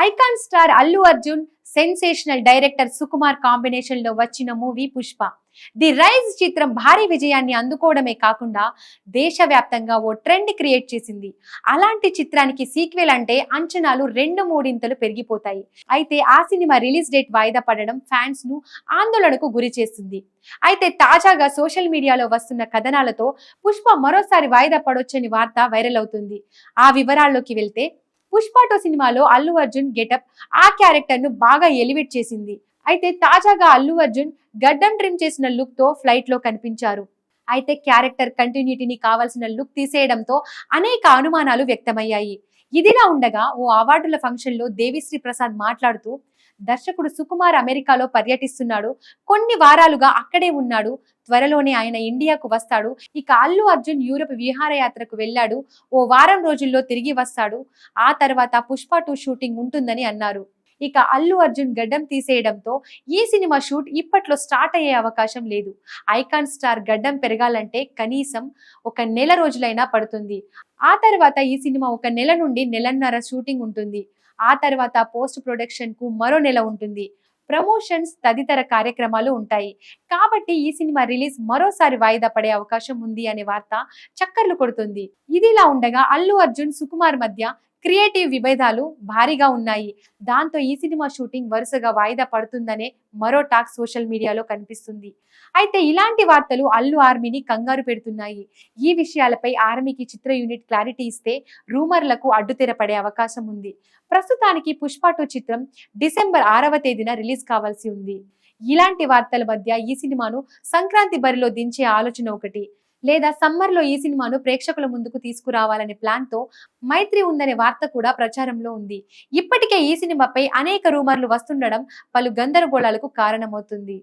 Icon star Allu Arjun sensational director Sukumar combination లో వచ్చిన movie Pushpa. The rise చిత్రం భారీ విజయాన్ని అందుకోవడమే కాకుండా దేశవ్యాప్తంగా ఓ ట్రెండ్ క్రియేట్ చేసింది. అలాంటి చిత్రానికి సీక్వెల్ అంటే అంచనాలు 2-3 పెరిగిపోతాయి. అయితే ఆ సినిమా రిలీజ్ డేట్ వాయిదా పడడం ఫ్యాన్స్ ను ఆందోళనకు గురి చేస్తుంది. అయితే తాజాగా సోషల్ మీడియాలో వస్తున్న కథనాలతో పుష్ప మరోసారి వాయిదా పడొచ్చని వార్త వైరల్ అవుతుంది. ఆ వివరాల్లోకి వెళ్తే, పుష్ప 2 సినిమాలో అల్లు అర్జున్ గెటప్ ఆ క్యారెక్టర్ ను బాగా ఎలివేట్ చేసింది. అయితే తాజాగా అల్లు అర్జున్ గడ్డం ట్రిమ్ చేసిన లుక్ తో ఫ్లైట్ లో కనిపించారు. అయితే క్యారెక్టర్ కంటిన్యూటీని కావాల్సిన లుక్ తీసేయడంతో అనేక అనుమానాలు వ్యక్తమయ్యాయి. ఇదిలా ఉండగా ఓ అవార్డుల ఫంక్షన్ లో దేవిశ్రీ ప్రసాద్ మాట్లాడుతూ, దర్శకుడు సుకుమార్ అమెరికాలో పర్యటిస్తున్నాడు, కొన్ని వారాలుగా అక్కడే ఉన్నాడు, త్వరలోనే ఆయన ఇండియాకు వస్తాడు. ఇక అల్లు అర్జున్ యూరప్ విహారయాత్రకు వెళ్ళాడు, ఓ వారం రోజుల్లో తిరిగి వస్తాడు, ఆ తర్వాత పుష్ప 2 షూటింగ్ ఉంటుందని అన్నారు. ఇక అల్లు అర్జున్ గడ్డం తీసేయడంతో ఈ సినిమా షూట్ ఇప్పట్లో స్టార్ట్ అయ్యే అవకాశం లేదు. ఐకాన్ స్టార్ గడ్డం పెరగాలంటే కనీసం 1 నెల రోజులైనా పడుతుంది. ఆ తర్వాత ఈ సినిమా 1 నెల నుండి నెలన్నర షూటింగ్ ఉంటుంది. ఆ తర్వాత పోస్ట్ ప్రొడక్షన్ కు మరో నెల ఉంటుంది, ప్రమోషన్స్ తదితర కార్యక్రమాలు ఉంటాయి. కాబట్టి ఈ సినిమా రిలీజ్ మరోసారి వాయిదా పడే అవకాశం ఉంది అనే వార్త చక్కర్లు కొడుతుంది. ఇదిలా ఉండగా అల్లు అర్జున్ సుకుమార్ మధ్య క్రియేటివ్ విభేదాలు భారీగా ఉన్నాయి. దాంతో ఈ సినిమా షూటింగ్ వరుసగా వాయిదా పడుతుందనే మరో టాక్ సోషల్ మీడియాలో కనిపిస్తుంది. అయితే ఇలాంటి వార్తలు అల్లు ఆర్మీని కంగారు పెడుతున్నాయి. ఈ విషయాలపై ఆర్మీకి చిత్ర యూనిట్ క్లారిటీ ఇస్తే రూమర్లకు అడ్డుతెర పడే అవకాశం ఉంది. ప్రస్తుతానికి పుష్ప 2 చిత్రం డిసెంబర్ 6వ తేదీన రిలీజ్ కావాల్సి ఉంది. ఇలాంటి వార్తల మధ్య ఈ సినిమాను సంక్రాంతి బరిలో దించే ఆలోచన ఒకటి, లేదా సమ్మర్ లో ఈ సినిమాను ప్రేక్షకుల ముందుకు తీసుకురావాలనే ప్లాన్ తో మైత్రి ఉందనే వార్త కూడా ప్రచారంలో ఉంది. ఇప్పటికే ఈ సినిమాపై అనేక రూమర్లు వస్తుండడం పలు గందరగోళాలకు కారణమవుతుంది.